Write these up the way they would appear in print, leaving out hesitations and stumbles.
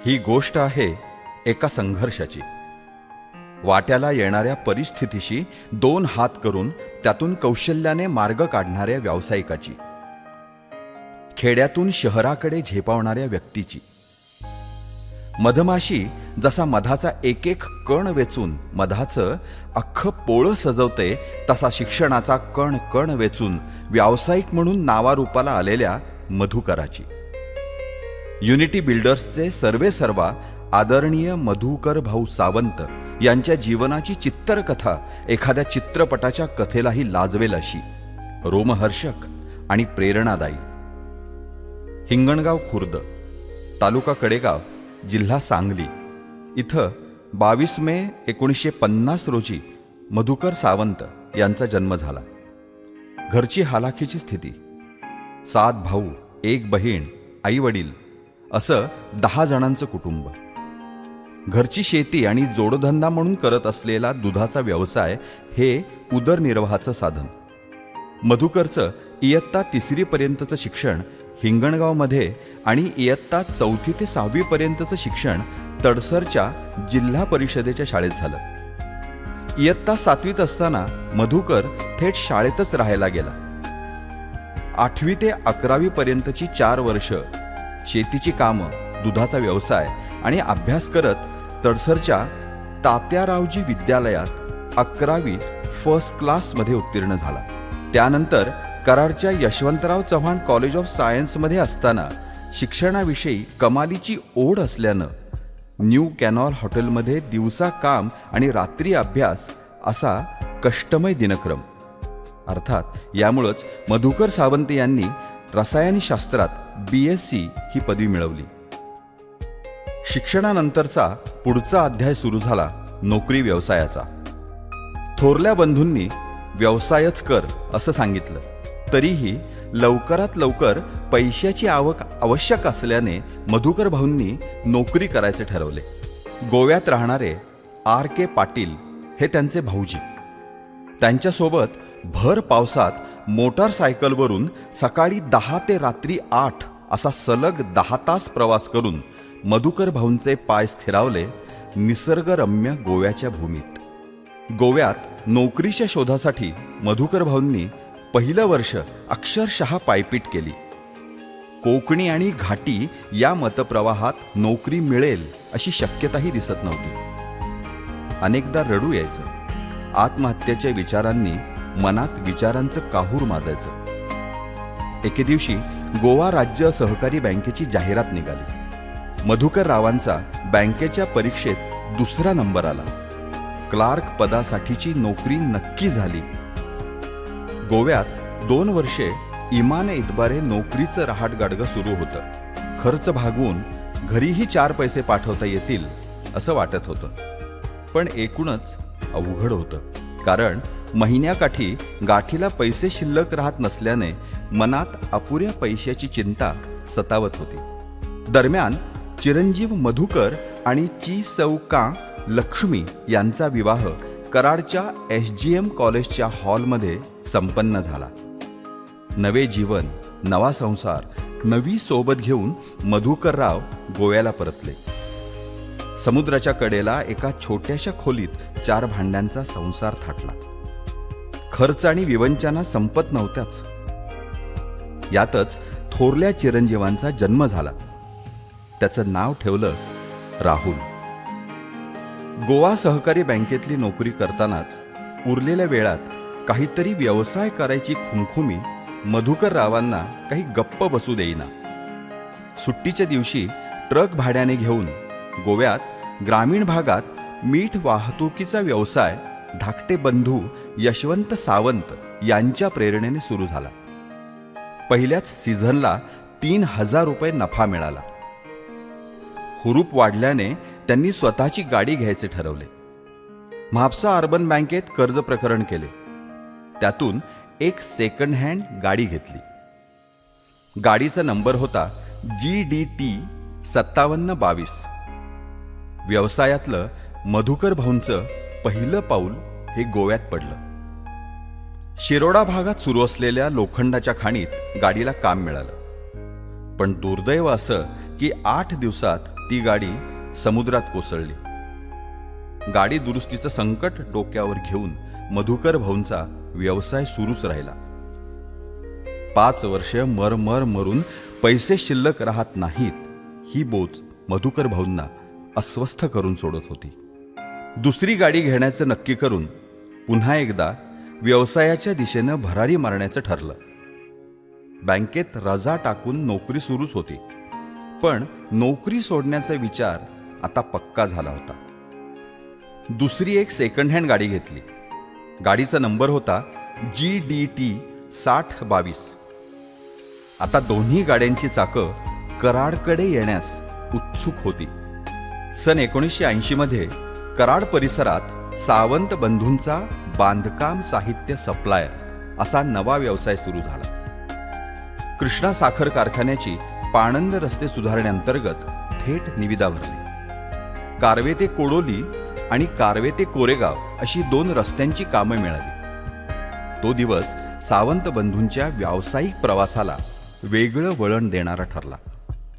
ही गोष्ट आहे एका संघर्षाची. वाट्याला येणाऱ्या परिस्थितीशी दोन हात करून त्यातून कौशल्याने मार्ग काढणाऱ्या व्यावसायिकाची, खेड्यातून शहराकडे झेपावणाऱ्या व्यक्तीची. मधमाशी जसा मधाचा एक एक कण वेचून मधाचं अख्खं पोळं सजवते, तसा शिक्षणाचा कण कण वेचून व्यावसायिक म्हणून नावारूपाला आलेल्या मधुकराची. युनिटी बिल्डर्सचे सर्वेसर्वा आदरणीय मधुकर भाऊ सावंत यांच्या जीवनाची चित्रकथा एखाद्या चित्रपटाच्या कथेलाही लाजवेल अशी, रोमहर्षक आणि प्रेरणादायी. हिंगणगाव खुर्द, तालुका कडेगाव, जिल्हा सांगली इथं 22 मे 1950 रोजी मधुकर सावंत यांचा जन्म झाला. घरची हालाखीची स्थिती. 7 भाऊ, 1 बहीण, आई वडील असं 10 जणांचं कुटुंब. घरची शेती आणि जोडधंदा म्हणून करत असलेला दुधाचा व्यवसाय हे उदरनिर्वाहाचं साधन. मधुकरचं इयत्ता 3री पर्यंतचं शिक्षण हिंगणगावमध्ये आणि इयत्ता 4थी ते 6वी पर्यंतचं शिक्षण तडसरच्या जिल्हा परिषदेच्या शाळेत झालं. इयत्ता 7वीत असताना मधुकर थेट शाळेतच राहायला गेला. 8वी ते 11वी पर्यंतची 4 वर्ष शेतीची कामं, दुधाचा व्यवसाय आणि अभ्यास करत तडसरच्या तात्यारावजी विद्यालयात 11वी फर्स्ट क्लासमध्ये उत्तीर्ण झाला. त्यानंतर कराडच्या यशवंतराव चव्हाण कॉलेज ऑफ सायन्समध्ये असताना शिक्षणाविषयी कमालीची ओढ असल्यानं न्यू कॅनॉल हॉटेलमध्ये दिवसा काम आणि रात्री अभ्यास असा कष्टमय दिनक्रम. अर्थात यामुळंच मधुकर सावंत यांनी रसायनशास्त्रात BSc ही पदवी मिळवली. शिक्षणानंतरचा पुढचा अध्याय सुरू झाला नोकरी व्यवसायाचा. थोरल्या बंधूंनी व्यवसायच कर असं सांगितलं, तरीही लवकरात लवकर पैशाची आवक आवश्यक असल्याने मधुकर भाऊंनी नोकरी करायचे ठरवले. गोव्यात राहणारे RK पाटील हे त्यांचे भाऊजी. त्यांच्यासोबत भर पावसात मोटारसायकलवरून सकाळी 10 ते रात्री 8 असा सलग 10 तास प्रवास करून मधुकर भाऊंचे पाय स्थिरावले निसर्गरम्य गोव्याच्या भूमीत. गोव्यात नोकरीच्या शोधासाठी मधुकर भाऊंनी पहिलं वर्ष अक्षरशः पायपीट केली. कोकणी आणि घाटी या मतप्रवाहात नोकरी मिळेल अशी शक्यताही दिसत नव्हती. अनेकदा रडू यायचं. आत्महत्येच्या विचारांनी मनात विचारांचं काहूर माजायचं. एके दिवशी गोवा राज्य सहकारी बँकेची जाहिरात निघाली. मधुकर रावांचा बँकेच्या परीक्षेत 2रा नंबर आला. क्लार्क पदासाठीची नोकरी नक्की झाली. गोव्यात 2 वर्षे इमाने इतबारे नोकरीचं रहाटगाडगं सुरू होतं. खर्च भागवून घरीही 4 पैसे पाठवता येतील असं वाटत होतं. पण एकूणच अवघड होतं, कारण महिन्याकाठी गाठीला पैसे शिल्लक राहत नसल्याने मनात अपुऱ्या पैशाची चिंता सतावत होती. दरम्यान चिरंजीव मधुकर आणि चीसौका लक्ष्मी यांचा विवाह कराडच्या SGM कॉलेजच्या हॉलमध्ये संपन्न झाला. नवे जीवन, नवा संसार, नवी सोबत घेऊन मधुकरराव गोव्याला परतले. समुद्राच्या कडेला एका छोट्याशा खोलीत 4 भांड्यांचा संसार थाटला. खर्च आणि विवंचना संपत नव्हत्याच. यातच थोरल्या चिरंजीवांचा जन्म झाला. त्याचं नाव ठेवलं राहुल. गोवा सहकारी बँकेतली नोकरी करतानाच उरलेल्या वेळात काहीतरी व्यवसाय करायची खुमखुमी मधुकर रावांना काही गप्प बसू देईना. सुट्टीच्या दिवशी ट्रक भाड्याने घेऊन गोव्यात ग्रामीण भागात मीठ वाहतुकीचा व्यवसाय धाकटे बंधू यशवंत सावंत यांच्या प्रेरणेने सुरू झाला. पहिल्याच सीझनला 3000 रुपये नफा मिळाला. हुरूप वाढल्याने त्यांनी स्वतःची गाडी घ्यायचे ठरवले. म्हापसा अर्बन बँकेत कर्ज प्रकरण केले. त्यातून एक सेकंड हँड गाडी घेतली. गाडीचा नंबर होता GDT 5722. व्यवसायातलं मधुकर भाऊंचं पहिलं पाऊल हे गोव्यात पडलं. शिरोडा भागात सुरू असलेल्या लोखंडाच्या खाणीत गाडीला काम मिळालं. पण दुर्दैव असं की 8 दिवसात ती गाडी समुद्रात कोसळली. गाडी दुरुस्तीचं संकट डोक्यावर घेऊन मधुकर भाऊंचा व्यवसाय सुरूच राहिला. 5 वर्ष मरमर मरून पैसे शिल्लक राहत नाहीत, ही बोच मधुकर भाऊंना अस्वस्थ करून सोडत होती. दुसरी गाडी घेण्याचं नक्की करून पुन्हा एकदा व्यवसायाच्या दिशेनं भरारी मारण्याचं ठरलं. बँकेत रजा टाकून नोकरी सुरूच होती, पण नोकरी सोडण्याचा विचार आता पक्का झाला होता. दुसरी एक सेकंड हँड गाडी घेतली. गाडीचा नंबर होता GDT 6022. आता दोन्ही गाड्यांची चाकं कराडकडे येण्यास उत्सुक होती. सन 1980 मध्ये कराड परिसरात सावंत बंधूंचा बांधकाम साहित्य सप्लायर असा नवा व्यवसाय सुरू झाला. कृष्णा साखर कारखान्याची पाणंद रस्ते सुधारणेअंतर्गत थेट निविदा भरली. कारवे ते कोडोली आणि कारवे ते कोरेगाव अशी 2 रस्त्यांची कामं मिळाली. तो दिवस सावंत बंधूंच्या व्यावसायिक प्रवासाला वेगळं वळण देणारा ठरला.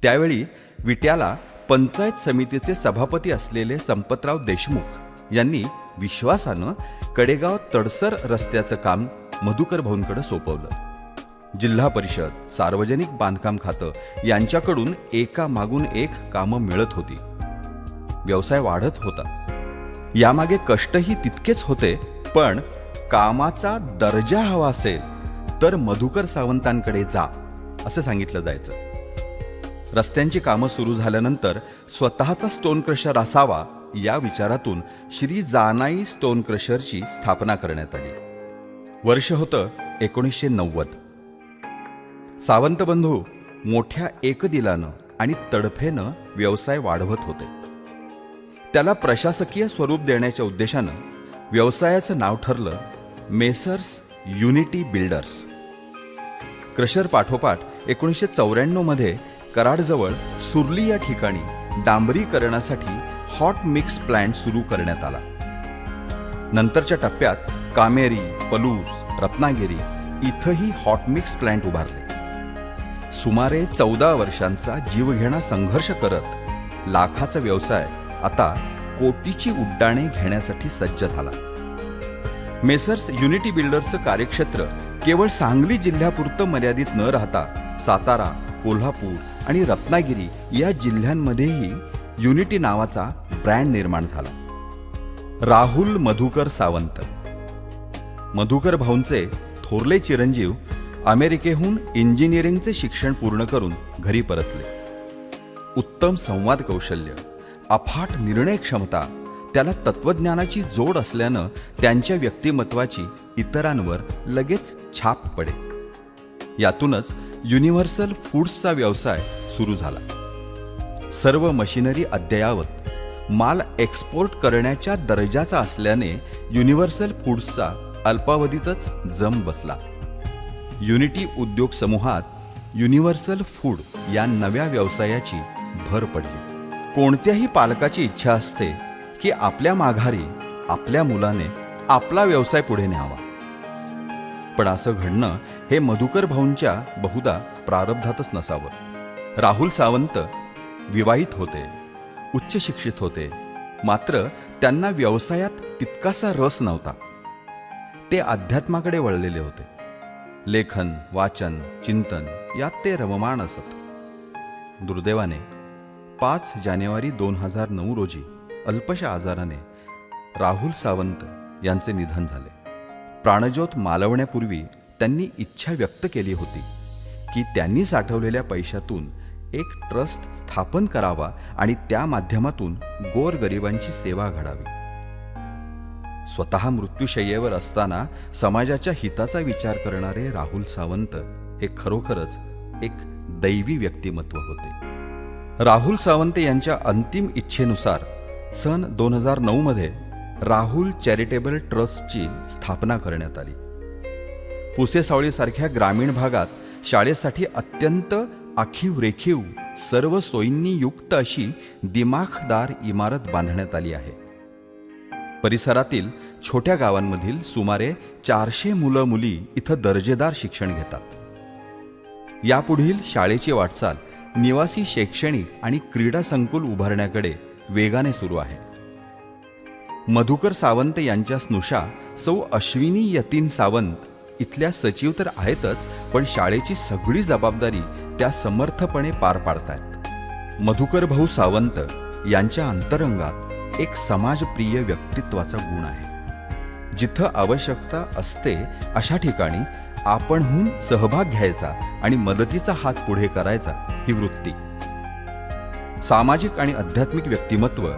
त्यावेळी विट्याला पंचायत समितीचे सभापती असलेले संपतराव देशमुख यांनी विश्वासानं कडेगाव तडसर रस्त्याचं काम मधुकर भाऊंकडे सोपवलं. जिल्हा परिषद, सार्वजनिक बांधकाम खातं यांच्याकडून एका मागून एक कामं मिळत होती. व्यवसाय वाढत होता. यामागे कष्टही तितकेच होते, पण कामाचा दर्जा हवा असेल तर मधुकर सावंतांकडे जा असं सांगितलं जायचं. रस्त्यांची कामं सुरू झाल्यानंतर स्वतःचा स्टोन क्रशर असावा या विचारातून श्री जानाई स्टोन क्रशरची स्थापना करण्यात आली. वर्ष होतं 1990. सावंत बंधू मोठ्या एकदिलानं आणि तडफेनं व्यवसाय वाढवत होते. त्याला प्रशासकीय स्वरूप देण्याच्या उद्देशानं व्यवसायाचं नाव ठरलं मेसर्स युनिटी बिल्डर्स. क्रशर पाठोपाठ 1994 मध्ये कराडजवळ सुरली या ठिकाणी डांबरीकरणासाठी हॉट मिक्स प्लांट सुरू करण्यात आला. नंतरच्या टप्प्यात कामेरी, पलूस, रत्नागिरी इथंही हॉट मिक्स प्लांट उभारले. सुमारे 14 वर्षांचा जीवघेणा संघर्ष करत लाखाचा व्यवसाय आता कोटीची उड्डाणे घेण्यासाठी सज्ज झाला. मेसर्स युनिटी बिल्डर्सचं कार्यक्षेत्र केवळ सांगली जिल्ह्यापुरतं मर्यादित न राहता सातारा, कोल्हापूर आणि रत्नागिरी या जिल्ह्यांमध्येही युनिटी नावाचा ब्रँड निर्माण झाला. राहुल मधुकर सावंत, मधुकर भाऊंचे थोरले चिरंजीव, अमेरिकेहून इंजिनिअरिंगचे शिक्षण पूर्ण करून घरी परतले. उत्तम संवाद कौशल्य, अफाट निर्णय क्षमता, त्याला तत्वज्ञानाची जोड असल्यानं त्यांच्या व्यक्तिमत्वाची इतरांवर लगेच छाप पडे. यातूनच युनिव्हर्सल फूड्सचा व्यवसाय सुरू झाला. सर्व मशिनरी अद्ययावत, माल एक्सपोर्ट करण्याच्या दर्जाचा असल्याने युनिव्हर्सल फूड्सचा अल्पावधीतच जम बसला. युनिटी उद्योग समूहात युनिव्हर्सल फूड या नव्या व्यवसायाची भर पडली. कोणत्याही पालकाची इच्छा असते की आपल्या माघारी आपल्या मुलाने आपला व्यवसाय पुढे न्यावा. पण असं घडणं हे मधुकर भाऊंच्या बहुधा प्रारब्धातच नसावं. राहुल सावंत विवाहित होते, उच्च शिक्षित होते, मात्र त्यांना व्यवसायात तितकासा रस नव्हता. ते अध्यात्माकडे वळलेले होते. लेखन, वाचन, चिंतन यात ते रममाण असत. दुर्दैवाने 5 जानेवारी 2009 रोजी अल्पशा आजाराने राहुल सावंत यांचे निधन झाले. प्राणज्योत मालवण्यापूर्वी त्यांनी इच्छा व्यक्त केली होती की त्यांनी साठवलेल्या पैशातून एक ट्रस्ट स्थापन करावा आणि त्या माध्यमातून गोरगरिबांची सेवा घडावी. स्वतः मृत्यूशय्येवर असताना समाजाच्या हिताचा विचार करणारे राहुल सावंत हे खरोखरच एक दैवी व्यक्तिमत्व होते. राहुल सावंत यांच्या अंतिम इच्छेनुसार सन 2009 मध्ये राहुल चॅरिटेबल ट्रस्टची स्थापना करण्यात आली. पुसेसावळीसारख्या ग्रामीण भागात शाळेसाठी अत्यंत आखीव रेखीव सर्व सोयींनी युक्त अशी दिमाखदार इमारत बांधण्यात आली आहे. परिसरातील छोट्या गावांमधील सुमारे 400 मुलं मुली इथं दर्जेदार शिक्षण घेतात. यापुढील शाळेची वाटचाल निवासी शैक्षणिक आणि क्रीडा संकुल उभारण्याकडे वेगाने सुरू आहे. मधुकर सावंत यांच्या स्नुषा सौ अश्विनी यतीन सावंत इथल्या सचिव तर आहेतच, पण शाळेची सगळी जबाबदारी त्या समर्थपणे पार पाडतायत. मधुकर भाऊ सावंत यांच्या अंतरंगात एक समाजप्रिय व्यक्तित्वाचा गुण आहे. जिथं आवश्यकता असते अशा ठिकाणी आपणहून सहभाग घ्यायचा आणि मदतीचा हात पुढे करायचा ही वृत्ती. सामाजिक आणि आध्यात्मिक व्यक्तिमत्व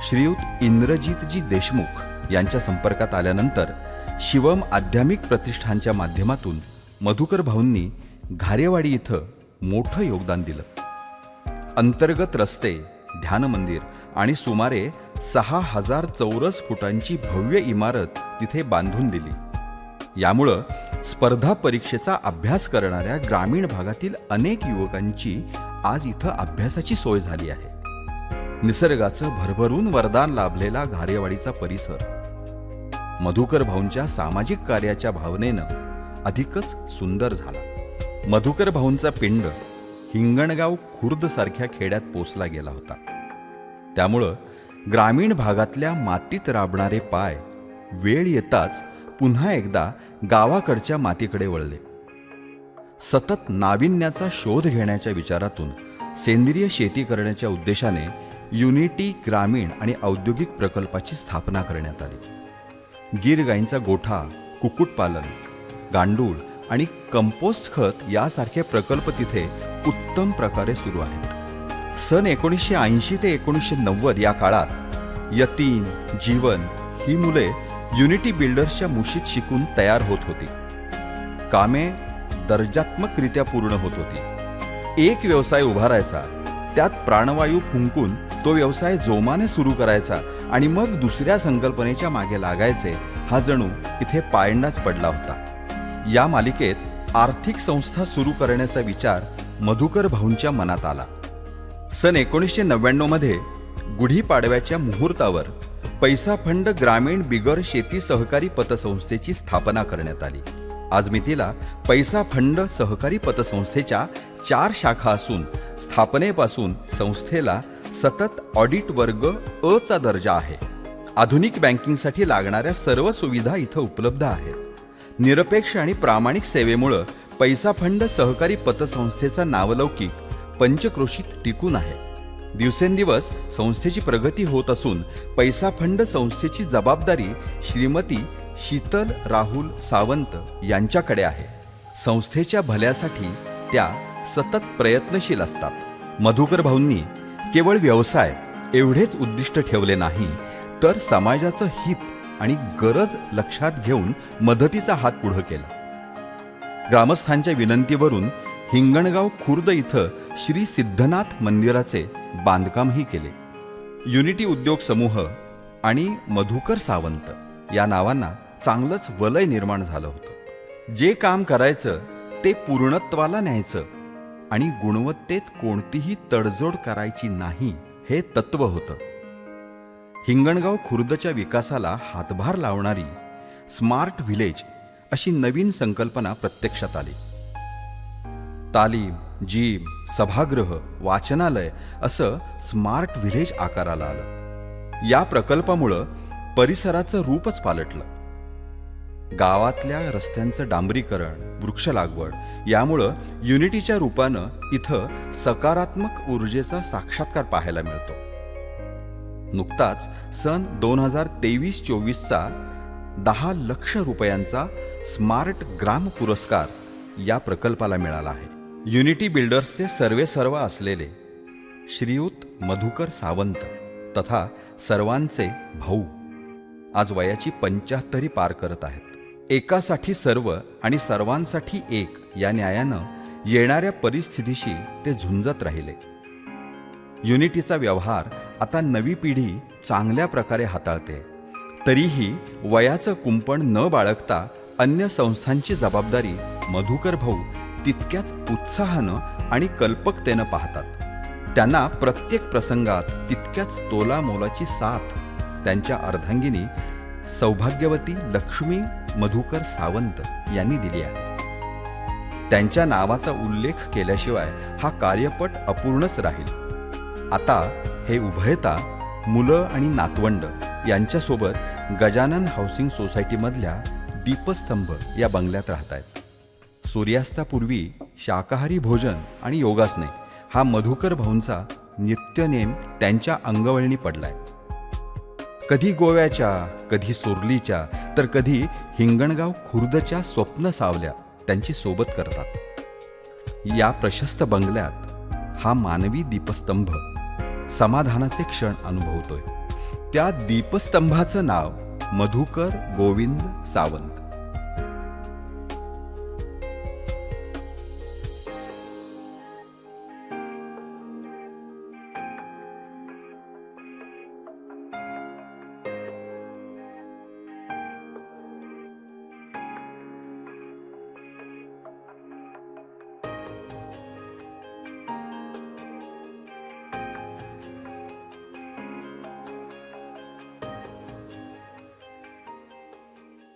श्रीयुत इंद्रजीतजी देशमुख यांच्या संपर्कात आल्यानंतर शिवम आध्यात्मिक प्रतिष्ठानच्या माध्यमातून मधुकर भाऊंनी घारेवाडी इथं मोठं योगदान दिलं. अंतर्गत रस्ते, ध्यान मंदिर आणि सुमारे 6,000 चौरस फुटांची भव्य इमारत तिथे बांधून दिली. यामुळं स्पर्धा परीक्षेचा अभ्यास करणाऱ्या ग्रामीण भागातील अनेक युवकांची आज इथं अभ्यासाची सोय झाली आहे. निसर्गाचं भरभरून वरदान लाभलेला घारेवाडीचा परिसर मधुकर भाऊंच्या सामाजिक कार्याच्या भावनेनं अधिकच सुंदर झाला. मधुकर भाऊंचा पिंड हिंगणगाव खुर्द सारख्या खेड्यात पोचला गेला होता. त्यामुळं ग्रामीण भागातल्या मातीत राबणारे पाय वेळ येताच पुन्हा एकदा गावाकडच्या मातीकडे वळले. सतत नाविन्याचा शोध घेण्याच्या विचारातून सेंद्रिय शेती करण्याच्या उद्देशाने युनिटी ग्रामीण आणि औद्योगिक प्रकल्पाची स्थापना करण्यात आली. गीर गाईंचा गोठा, कुक्कुटपालन, गांडूळ आणि कंपोस्ट खत यासारखे प्रकल्प तिथे उत्तम प्रकारे सुरू आहेत. सन 1980 ते 1990 या काळात यतीन, जीवन ही मुले युनिटी बिल्डर्सच्या मुशीत शिकून तयार होत होती. कामे दर्जात्मकरित्या पूर्ण होत होती. एक व्यवसाय उभारायचा, त्यात प्राणवायू फुंकून तो व्यवसाय जोमाने सुरू करायचा आणि मग दुसऱ्या संकल्पनेच्या मागे लागायचे, हा जणू इथे पायंडाच पडला होता. या मालिकेत आर्थिक संस्था सुरू करण्याचा विचार मधुकर भाऊंच्या मनात आला. सन 1999 मध्ये गुढीपाडव्याच्या मुहूर्तावर पैसा फंड ग्रामीण बिगर शेती सहकारी पतसंस्थेची स्थापना करण्यात आली. आज मितीला पैसा फंड सहकारी पतसंस्थेच्या 4 शाखा असून स्थापनेपासून संस्थेला सतत ऑडिट वर्ग अ चा दर्जा आहे. आधुनिक बँकिंगसाठी लागणाऱ्या सर्व सुविधा इथं उपलब्ध आहेत. निरपेक्ष आणि प्रामाणिक सेवेमुळं पैसा फंड सहकारी पतसंस्थेचा नावलौकिक पंचक्रोशीत टिकून आहे. दिवसेंदिवस संस्थेची प्रगती होत असून पैसा फंड संस्थेची जबाबदारी श्रीमती शीतल राहुल सावंत यांच्याकडे आहे. संस्थेच्या भल्यासाठी त्या सतत प्रयत्नशील असतात. मधुकर भाऊंनी केवळ व्यवसाय एवढेच उद्दिष्ट ठेवले नाही, तर समाजाचं हित आणि गरज लक्षात घेऊन मदतीचा हात पुढे केला. ग्रामस्थांच्या विनंतीवरून हिंगणगाव खुर्द इथं श्री सिद्धनाथ मंदिराचे बांधकामही केले. युनिटी उद्योग समूह आणि मधुकर सावंत या नावांना चांगलंच वलय निर्माण झालं होतं. जे काम करायचं ते पूर्णत्वाला न्यायचं आणि गुणवत्तेत कोणतीही तडजोड करायची नाही, हे तत्व होतं. हिंगणगाव खुर्दच्या विकासाला हातभार लावणारी स्मार्ट व्हिलेज अशी नवीन संकल्पना प्रत्यक्षात आली. तालीम, जिम, सभागृह, वाचनालय असं स्मार्ट व्हिलेज आकाराला आलं. या प्रकल्पामुळं परिसराचं रूपच पालटलं. गावातल्या रस्त्यांचं डांबरीकरण, वृक्ष लागवड यामुळं युनिटीच्या रूपानं इथं सकारात्मक ऊर्जेचा साक्षात्कार पाहायला मिळतो. नुकताच सन 2023-24चा 10 लाख रुपयांचा स्मार्ट ग्राम पुरस्कार या प्रकल्पाला मिळाला आहे. युनिटी बिल्डर्सचे सर्वेसर्वा असलेले श्रीयुत मधुकर सावंत तथा सर्वांचे भाऊ आज वयाची 75 पार करत आहेत. एकासाठी सर्व आणि सर्वांसाठी एक या न्यायानं येणाऱ्या परिस्थितीशी ते झुंजत राहिले. युनिटीचा व्यवहार आता नवी पिढी चांगल्या प्रकारे हाताळते. तरीही वयाचं कुंपण न बाळगता अन्य संस्थांची जबाबदारी मधुकर भाऊ तितक्याच उत्साहानं आणि कल्पकतेनं पाहतात. त्यांना प्रत्येक प्रसंगात तितक्याच तोलामोलाची साथ त्यांच्या अर्धांगिनी सौभाग्यवती लक्ष्मी मधुकर सावंत यांनी दिली आहे. त्यांच्या नावाचा उल्लेख केल्याशिवाय हा कार्यपट अपूर्णच राहील. आता हे उभयता मुलं आणि नातवंड यांच्यासोबत गजानन हाऊसिंग सोसायटीमधल्या दीपस्तंभ या बंगल्यात राहत आहेत. सूर्यास्तापूर्वी शाकाहारी भोजन आणि योगासने हा मधुकर भाऊंचा नित्यनेम त्यांच्या अंगवळणी पडलाय. कधी गोव्याच्या, कधी सोर्लीच्या, तर कधी हिंगणगाव खुर्दच्या स्वप्न सावल्या त्यांची सोबत करतात. या प्रशस्त बंगल्यात हा मानवी दीपस्तंभ समाधानाचे क्षण अनुभवतोय. त्या दीपस्तंभाचं नाव मधुकर गोविंद सावंत.